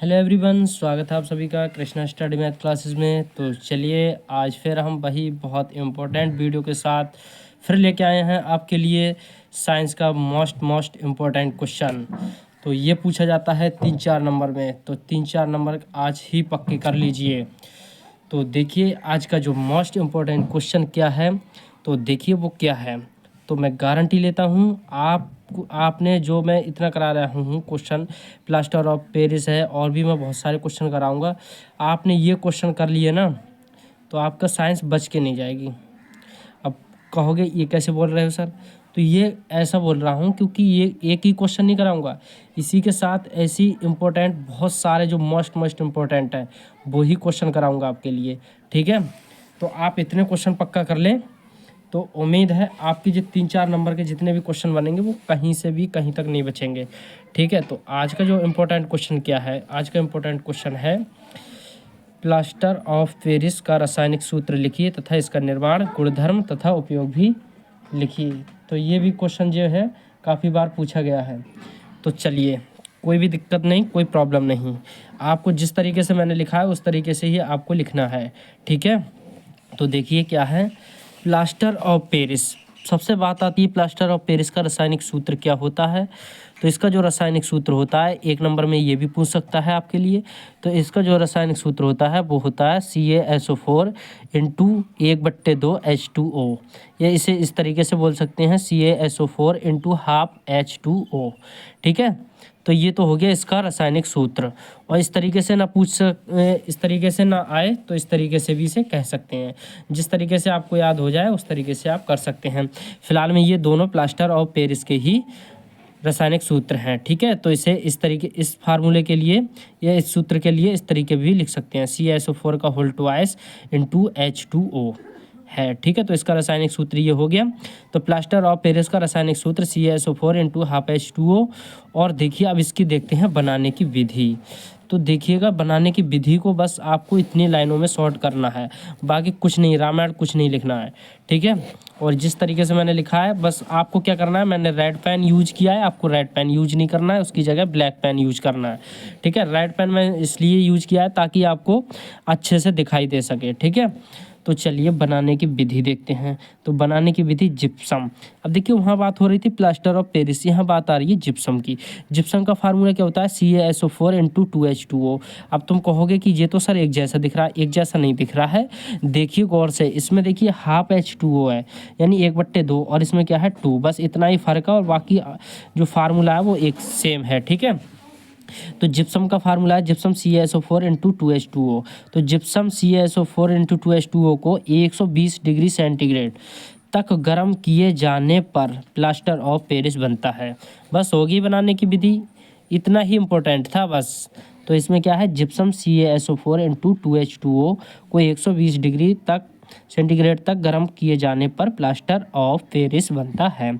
Hello everyone, स्वागत है आप सभी का कृष्णा स्टडी मैथ क्लासेस में। तो चलिए आज फिर हम वही बहुत इम्पोर्टेंट वीडियो के साथ फिर लेके आए हैं आपके लिए साइंस का मोस्ट इम्पोर्टेंट क्वेश्चन। तो ये पूछा जाता है 3-4 नंबर में, तो 3-4 नंबर आज ही पक्के कर लीजिए। तो देखिए आज का जो मोस्ट इम्पोर्टेंट क्वेश्चन क्या है, तो देखिए वो क्या है। तो मैं गारंटी लेता हूँ आपने जो मैं इतना करा रहा हूँ क्वेश्चन, प्लास्टर ऑफ पेरिस है और भी मैं बहुत सारे क्वेश्चन कराऊंगा। आपने ये क्वेश्चन कर लिए ना तो आपका साइंस बच के नहीं जाएगी। अब कहोगे ये कैसे बोल रहे हो सर, तो ये ऐसा बोल रहा हूँ क्योंकि ये एक ही क्वेश्चन नहीं कराऊंगा, इसी के साथ ऐसी इम्पोर्टेंट बहुत सारे जो मोस्ट इम्पोर्टेंट है वो ही क्वेश्चन कराऊंगा आपके लिए। ठीक है, तो आप इतने क्वेश्चन पक्का कर लें तो उम्मीद है आपकी जो 3-4 नंबर के जितने भी क्वेश्चन बनेंगे वो कहीं से भी कहीं तक नहीं बचेंगे। ठीक है, तो आज का जो इम्पोर्टेंट क्वेश्चन क्या है, आज का इम्पोर्टेंट क्वेश्चन है प्लास्टर ऑफ पेरिस का रासायनिक सूत्र लिखिए तथा इसका निर्माण, गुणधर्म तथा उपयोग भी लिखिए। तो ये भी क्वेश्चन जो है काफ़ी बार पूछा गया है। तो चलिए, कोई भी दिक्कत नहीं, कोई प्रॉब्लम नहीं, आपको जिस तरीके से मैंने लिखा है उस तरीके से ही आपको लिखना है। ठीक है, तो देखिए क्या है प्लास्टर ऑफ पेरिस। सबसे बात आती है प्लास्टर ऑफ पेरिस का रासायनिक सूत्र क्या होता है। तो इसका जो रासायनिक सूत्र होता है, एक नंबर में ये भी पूछ सकता है आपके लिए। तो इसका जो रासायनिक सूत्र होता है वो होता है CaSO4 इंटू 1/2H2O। या इसे इस तरीके से बोल सकते हैं CaSO4 इंटू हाफ H2O। ठीक है, तो ये तो हो गया इसका रासायनिक सूत्र। और इस तरीके से इस तरीके से ना आए तो इस तरीके से भी इसे कह सकते हैं। जिस तरीके से आपको याद हो जाए उस तरीके से आप कर सकते हैं। फिलहाल में ये दोनों प्लास्टर ऑफ पेरिस के ही रासायनिक सूत्र हैं। ठीक है, तो इसे इस तरीके, इस फार्मूले के लिए या इस सूत्र के लिए इस तरीके भी लिख सकते हैं CaSO4 का होल ट्वाइस इंटू H2O है। ठीक है, तो इसका रासायनिक सूत्र ये हो गया। तो प्लास्टर ऑफ पेरिस का रासायनिक सूत्र CaSO4 इंटू हाफ H2O। और देखिए अब इसकी देखते हैं बनाने की विधि। तो देखिएगा बनाने की विधि को बस आपको इतनी लाइनों में शॉर्ट करना है, बाकी कुछ नहीं, रामायण कुछ नहीं लिखना है। ठीक है, और जिस तरीके से मैंने लिखा है बस आपको क्या करना है, मैंने रेड पेन यूज किया है, आपको रेड पेन यूज नहीं करना है, उसकी जगह ब्लैक पेन यूज करना है। ठीक है, रेड पेन मैं इसलिए यूज किया है ताकि आपको अच्छे से दिखाई दे सके। ठीक है, तो चलिए बनाने की विधि देखते हैं। तो बनाने की विधि जिप्सम। अब देखिए वहाँ बात हो रही थी प्लास्टर ऑफ पेरिस, यहाँ बात आ रही है जिप्सम की। जिप्सम का फार्मूला क्या होता है CaSO4 इंटू 2H2O। अब तुम कहोगे कि ये तो सर एक जैसा दिख रहा है, एक जैसा नहीं दिख रहा है। देखिए गौर से, इसमें देखिए हाफ H2O है यानी 1/2 और इसमें क्या है 2, बस इतना ही फ़र्क है और बाकी जो फार्मूला है वो एक सेम है। ठीक है, तो जिप्सम का फार्मूला है जिप्सम CaSO4 इंटू 2H2O। तो जिप्सम CaSO4 इंटू 2H2O को 120 डिग्री सेंटीग्रेड तक गर्म किए जाने पर प्लास्टर ऑफ पेरिस बनता है। बस होगी बनाने की विधि, इतना ही इम्पोर्टेंट था बस। तो इसमें क्या है, जिप्सम CaSO4 इंटू 2H2O को 120 डिग्री तक सेंटीग्रेड तक गर्म किए जाने पर प्लास्टर ऑफ पेरिस बनता है।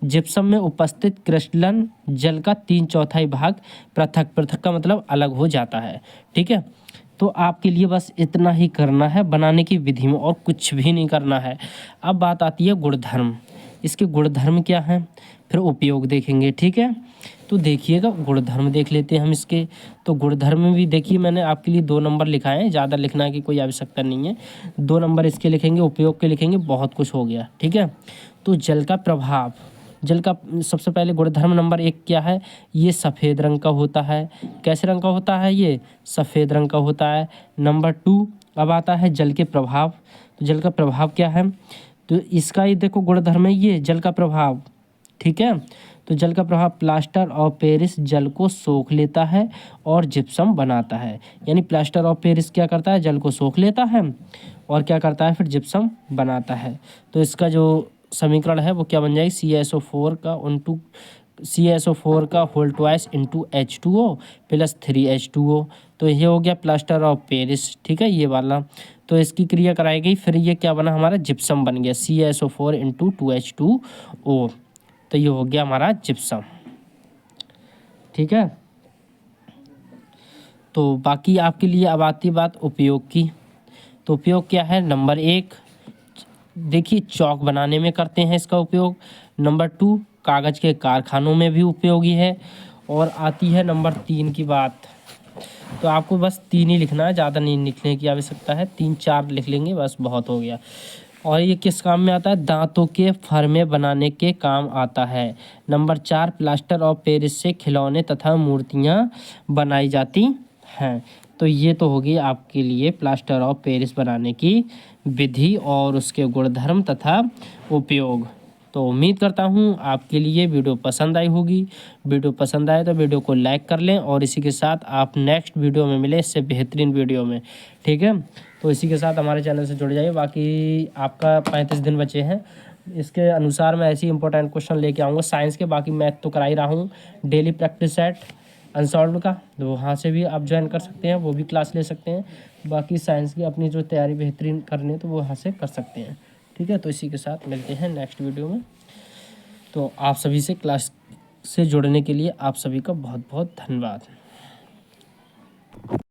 जिप्सम में उपस्थित क्रिस्टलन जल का 3/4 भाग पृथक का मतलब अलग हो जाता है। ठीक है, तो आपके लिए बस इतना ही करना है बनाने की विधि में, और कुछ भी नहीं करना है। अब बात आती है गुणधर्म। इसके गुणधर्म क्या हैं, फिर उपयोग देखेंगे। ठीक है, तो देखिएगा गुणधर्म देख लेते हैं हम इसके। तो गुणधर्म में भी देखिए मैंने आपके लिए 2 नंबर लिखाए हैं, ज़्यादा लिखना की कोई आवश्यकता नहीं है। 2 नंबर इसके लिखेंगे, उपयोग के लिखेंगे, बहुत कुछ हो गया। ठीक है, तो जल का प्रभाव, जल का सबसे पहले गुणधर्म नंबर 1 क्या है, ये सफ़ेद रंग का होता है। कैसे रंग का होता है, ये सफ़ेद रंग का होता है। नंबर 2 अब आता है जल के प्रभाव। तो जल का प्रभाव क्या है, तो इसका ही देखो गुणधर्म है ये जल का प्रभाव। ठीक है, तो जल का प्रभाव प्लास्टर ऑफ पेरिस जल को सोख लेता है और जिप्सम बनाता है। यानी प्लास्टर ऑफ पेरिस क्या करता है, जल को सोख लेता है और क्या करता है, फिर जिप्सम बनाता है। तो इसका जो समीकरण है वो क्या बन जाएगी, CaSO4 का whole twice into H2O plus 3H2O। तो ये हो गया प्लास्टर ऑफ पेरिस। ठीक है, ये वाला। तो इसकी क्रिया कराई गई, फिर ये क्या बना हमारा, जिप्सम बन गया CaSO4 इंटू 2H2O। तो ये हो गया हमारा जिप्सम। ठीक है, तो बाकी आपके लिए अब आती बात उपयोग की। तो उपयोग क्या है, नंबर 1 देखिए चौक बनाने में करते हैं इसका उपयोग। नंबर 2 कागज़ के कारखानों में भी उपयोगी है। और आती है नंबर 3 की बात। तो आपको बस 3 ही लिखना है, ज़्यादा नहीं लिखने की आवश्यकता है, 3-4 लिख लेंगे बस बहुत हो गया। और ये किस काम में आता है? दांतों के फरमे बनाने के काम आता है। नंबर 4, प्लास्टर ऑफ पेरिस से खिलौने तथा मूर्तियाँ बनाई जाती हैं। तो ये तो होगी आपके लिए प्लास्टर ऑफ पेरिस बनाने की विधि और उसके गुणधर्म तथा उपयोग। तो उम्मीद करता हूँ आपके लिए वीडियो पसंद आई होगी। वीडियो पसंद आए तो वीडियो को लाइक कर लें और इसी के साथ आप नेक्स्ट वीडियो में मिले इससे बेहतरीन वीडियो में, ठीक है। तो इसी के साथ हमारे चैनल से जुड़ जाइए। बाकी आपका 35 दिन बचे हैं, इसके अनुसार मैं ऐसी इंपॉर्टेंट क्वेश्चन लेके आऊँगा साइंस के। बाकी मैथ तो करा ही रहा हूँ, डेली प्रैक्टिस सेट अनसॉल्व का, तो वहाँ से भी आप ज्वाइन कर सकते हैं, वो भी क्लास ले सकते हैं। बाकी साइंस की अपनी जो तैयारी बेहतरीन करनी है तो वो वहाँ से कर सकते हैं, ठीक है। तो इसी के साथ मिलते हैं नेक्स्ट वीडियो में। तो आप सभी से क्लास से जुड़ने के लिए आप सभी का बहुत बहुत धन्यवाद।